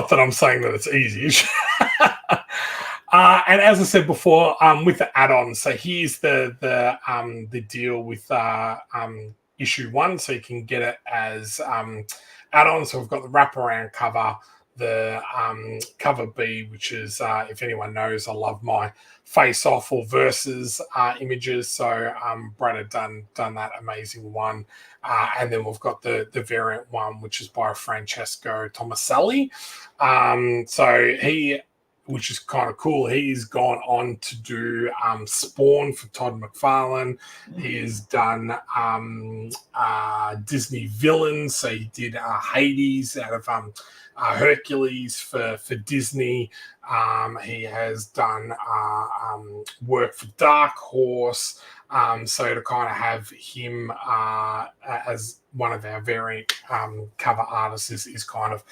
that I'm saying that it's easy. And as I said before, with the add-ons, so here's the deal with issue 1, so you can get it as add-on. So we've got the wraparound cover, the cover B, which is, if anyone knows, I love my face-off or versus images. So Brad had done that amazing one. And then we've got the variant one, which is by Francesco Tomaselli. So he which is kind of cool. He's gone on to do Spawn for Todd McFarlane. He has done Disney villains. So he did Hades out of Hercules for Disney. He has done work for Dark Horse. So to kind of have him as one of our variant cover artists is kind of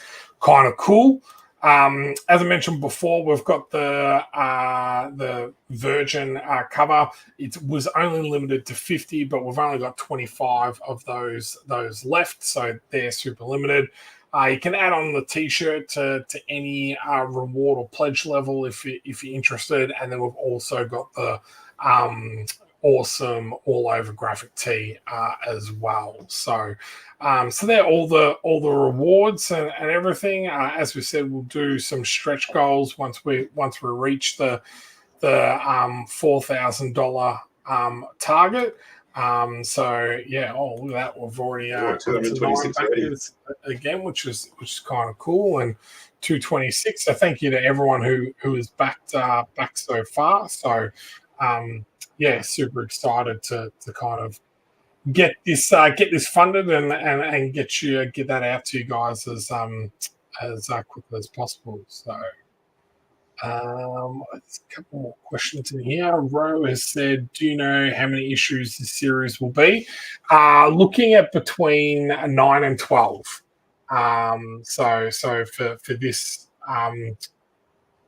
cool. As I mentioned before, we've got the Virgin cover. It was only limited to 50, but we've only got 25 of those left, so they're super limited. You can add on the T-shirt to any reward or pledge level if you're interested, and then we've also got the awesome all over graphic tee as well. So they're all the rewards and everything. As we said, we'll do some stretch goals once we reach the $4,000 target. So yeah, look at that. We've already 226 backers again, which is kind of cool, and 226. So thank you to everyone who has backed so far. So yeah, super excited to kind of get this funded and get that out to you guys as quickly as possible. So there's a couple more questions in here. Ro has said, do you know how many issues the series will be? Looking at between 9 and 12. So for this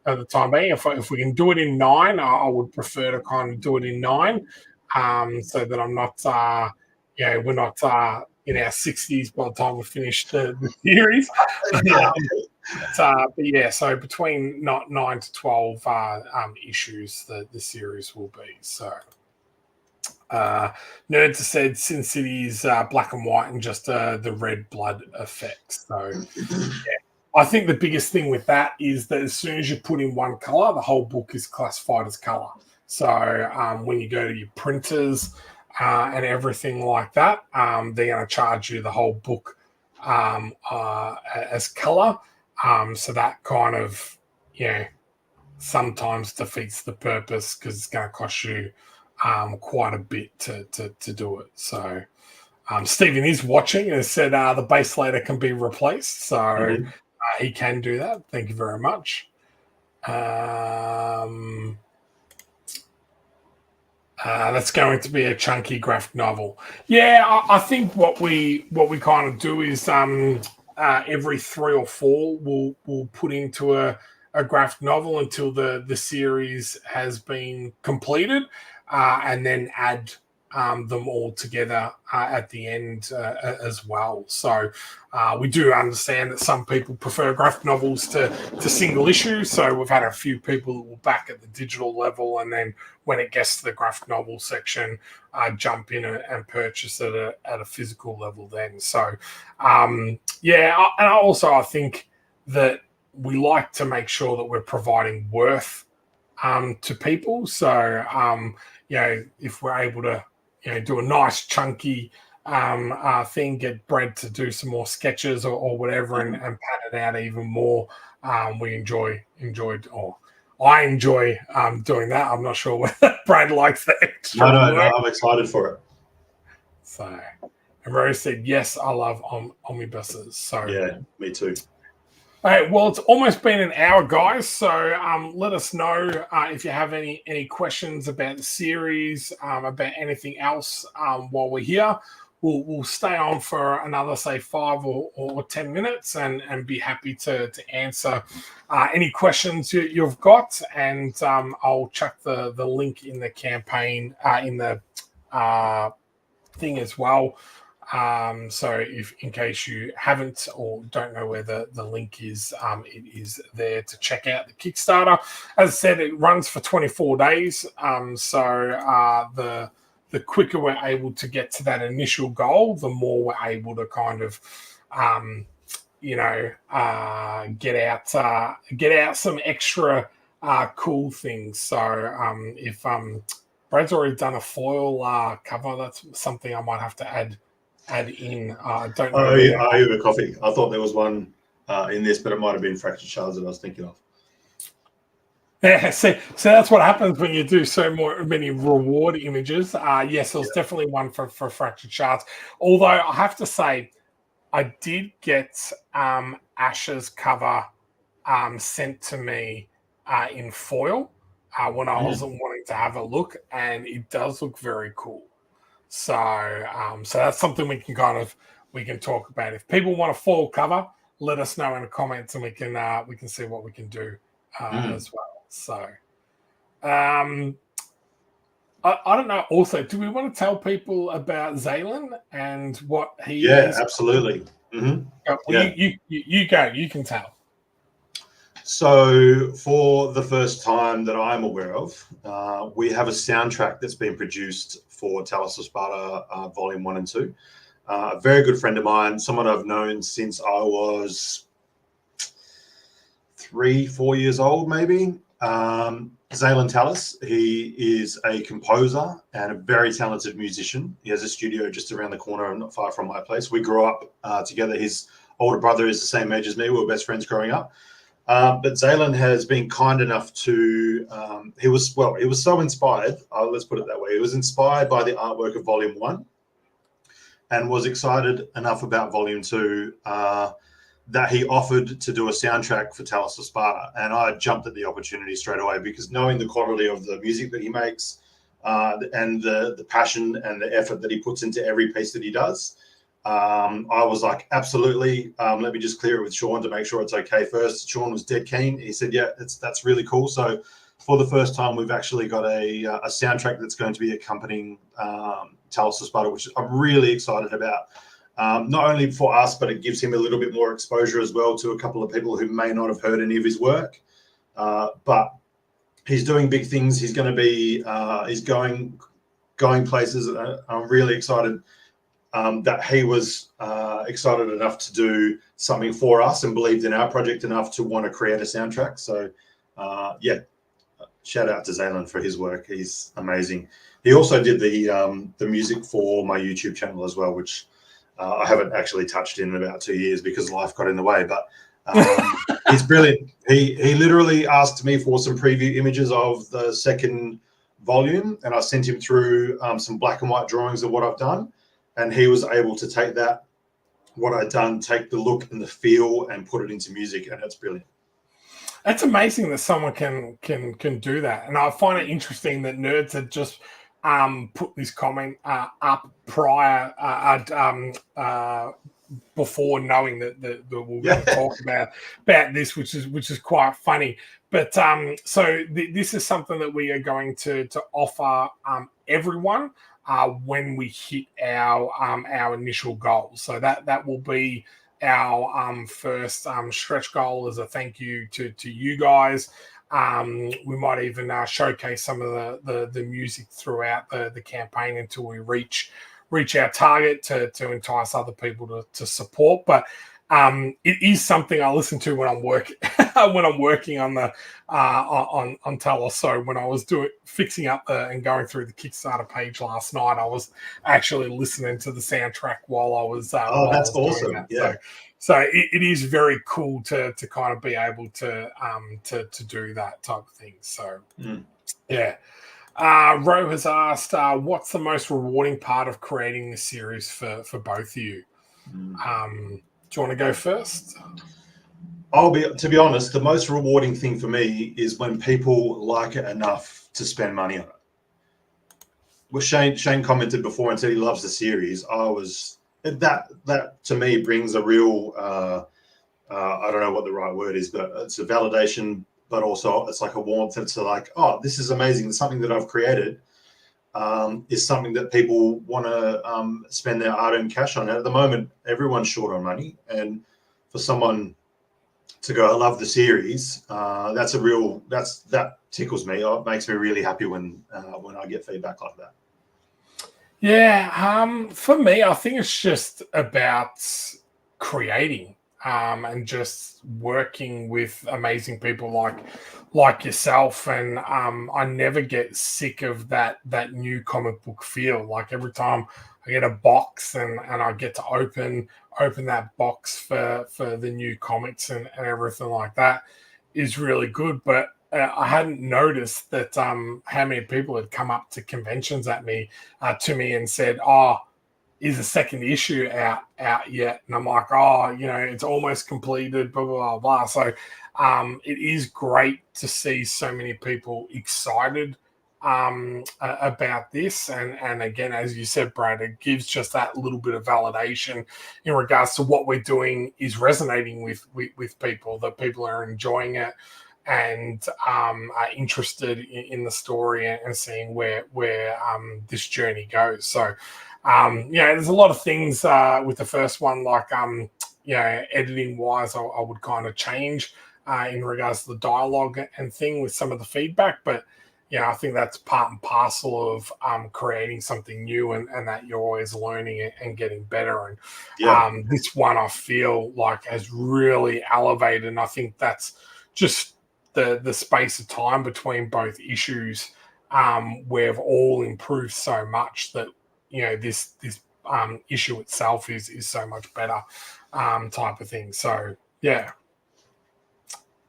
at the time being, if we can do it in 9, I would prefer to kind of do it in 9, so that I'm not we're not in our 60s by the time we finish the series. But yeah, so between 9 to 12 issues the series will be. So Nerds said Sin City's black and white and just the red blood effect. So yeah. I think the biggest thing with that is that as soon as you put in one color, the whole book is classified as color. So when you go to your printers and everything like that, they're going to charge you the whole book as color. So that kind of, sometimes defeats the purpose because it's going to cost you quite a bit to do it. So Stephen is watching and has said the base layer can be replaced. So he can do that. Thank you very much. That's going to be a chunky graphic novel. Yeah, I think what we kind of do is every 3 or 4 we'll put into a graphic novel until the series has been completed, and then add them all together at the end as well. So we do understand that some people prefer graphic novels to single issues. So we've had a few people that will back at the digital level, and then when it gets to the graphic novel section, jump in and purchase it at a physical level then. So yeah, and also I think that we like to make sure that we're providing worth to people. So if we're able to do a nice chunky thing, get Brad to do some more sketches or whatever, and pad it out even more. We enjoy doing that. I'm not sure whether Brad likes that extra No, I'm excited for it. So, and Rose said, yes, I love omnibuses. So yeah, me too. All right, well, it's almost been an hour, guys. So let us know if you have any questions about the series, about anything else while we're here. We'll stay on for another, say, 5 or 10 minutes and be happy to answer any questions you've got. And I'll chuck the link in the campaign, in the thing as well. So if in case you haven't or don't know where the link is, it is there to check out the Kickstarter. As I said, it runs for 24 days. So the quicker we're able to get to that initial goal, the more we're able to kind of get out some extra cool things. So if Brad's already done a foil cover, that's something I might have to add in. I don't know. I owe a coffee. I thought there was one in this, but it might have been Fractured Shards that I was thinking of. Yeah, so that's what happens when you do many reward images. Yes, there was definitely one for Fractured Shards. Although I have to say, I did get Ash's cover sent to me in foil when I was wanting to have a look, and it does look very cool. So, so that's something we can talk about. If people want a foil cover, let us know in the comments, and we can see what we can do as well. So, I don't know. Also, do we want to tell people about Zaylan and what he is? Absolutely. Well, you go. You can tell. So, for the first time that I'm aware of, we have a soundtrack that's been produced for Talos of Sparta Volume 1 and 2. A very good friend of mine, someone I've known since I was 3-4 years old, maybe. Zaylan Talos, he is a composer and a very talented musician. He has a studio just around the corner and not far from my place. We grew up together. His older brother is the same age as me. We were best friends growing up. But Zaylan has been kind enough to, he was so inspired, let's put it that way. He was inspired by the artwork of Volume 1 and was excited enough about Volume 2 that he offered to do a soundtrack for Talos of Sparta. And I jumped at the opportunity straight away because knowing the quality of the music that he makes and the passion and the effort that he puts into every piece that he does, I was like, absolutely. Let me just clear it with Shaun to make sure it's okay first. Shaun was dead keen. He said, yeah, that's really cool. So for the first time, we've actually got a soundtrack that's going to be accompanying Talos of Sparta, which I'm really excited about. Not only for us, but it gives him a little bit more exposure as well to a couple of people who may not have heard any of his work. But he's doing big things. He's going to be, he's going places. I'm really excited that he was excited enough to do something for us and believed in our project enough to want to create a soundtrack. So, shout out to Zaylan for his work. He's amazing. He also did the music for my YouTube channel as well, which I haven't actually touched in about 2 years because life got in the way. But he's brilliant. He literally asked me for some preview images of the second volume, and I sent him through some black and white drawings of what I've done. And he was able to take that, what I'd done, take the look and the feel and put it into music, and it's brilliant. It's amazing that someone can do that. And I find it interesting that Nerds had just put this comment up prior before knowing that we we're going to talk about this, which is quite funny. But so this is something that we are going to offer everyone when we hit our initial goal. So that will be our first stretch goal as a thank you to you guys. We might even showcase some of the music throughout the campaign until we reach our target to entice other people to support. But it is something I listen to when I'm working on the on Talos. So when I was fixing up and going through the Kickstarter page last night, I was actually listening to the soundtrack while I was. That's awesome! That. Yeah. So it is very cool to kind of be able to do that type of thing. So yeah. Ro has asked, what's the most rewarding part of creating this series for both of you? Do you want to go first? To be honest, the most rewarding thing for me is when people like it enough to spend money on it. Well, Shane commented before and said he loves the series. That to me brings a real I don't know what the right word is, but it's a validation, but also it's like a warmth. It's like, oh, this is amazing. It's something that I've created is something that people want to spend their hard-earned cash on. And at the moment, everyone's short on money. And for someone to go, I love the series, that tickles me. It makes me really happy when I get feedback like that. Yeah, for me, I think it's just about creating and just working with amazing people like yourself. And I never get sick of that new comic book feel. Like every time I get a box and I get to open that box for the new comics and everything like that is really good. But I hadn't noticed that how many people had come up to conventions to me and said, "Oh, is the second issue out yet?" And I'm like, "Oh, it's almost completed." Blah blah blah blah. So it is great to see so many people excited about this, and again, as you said, Brad, it gives just that little bit of validation in regards to what we're doing is resonating with people, that people are enjoying it and are interested in the story and seeing where this journey goes. So there's a lot of things with the first one, like editing wise, I would kind of change in regards to the dialogue and thing with some of the feedback, but I think that's part and parcel of creating something new, and that you're always learning and getting better. And this one, I feel like, has really elevated, and I think that's just the space of time between both issues. We've all improved so much that this issue itself is so much better, type of thing. So yeah.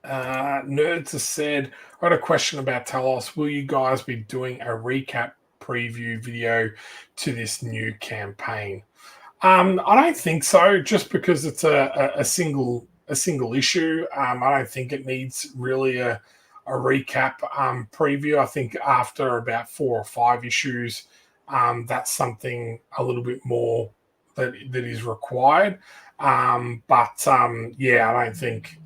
Nerds has said, I got a question about Talos. Will you guys be doing a recap preview video to this new campaign? I don't think so, just because it's a single issue. I don't think it needs really a recap preview. I think after about 4 or 5 issues, that's something a little bit more that is required. But I don't think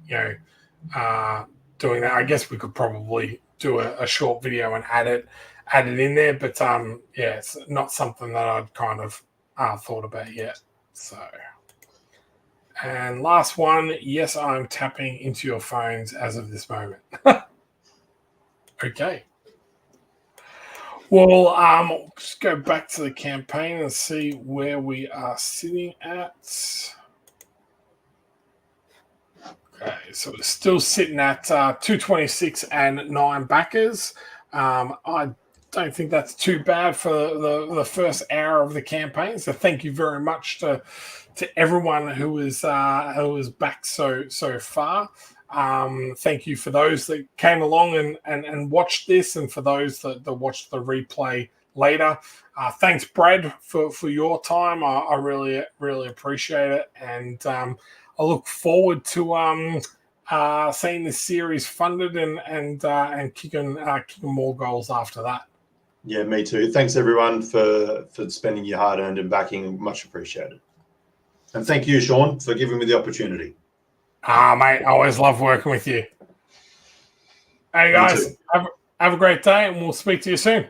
doing that. I guess we could probably do a short video and add it in there, but it's not something that I'd kind of thought about yet. So, and last one, yes, I'm tapping into your phones as of this moment. Okay. Well, just go back to the campaign and see where we are sitting at. Okay, so we're still sitting at 226 and 9 backers. I don't think that's too bad for the first hour of the campaign. So thank you very much to everyone who is back so far. Thank you for those that came along and watched this, and for those that watched the replay later. Thanks, Brad, for your time. I really appreciate it, and I look forward to seeing this series funded and kicking more goals after that. Yeah, me too. Thanks everyone for spending your hard-earned and backing. Much appreciated. And thank you, Shaun, for giving me the opportunity. Mate, I always love working with you. Hey guys, have a great day, and we'll speak to you soon.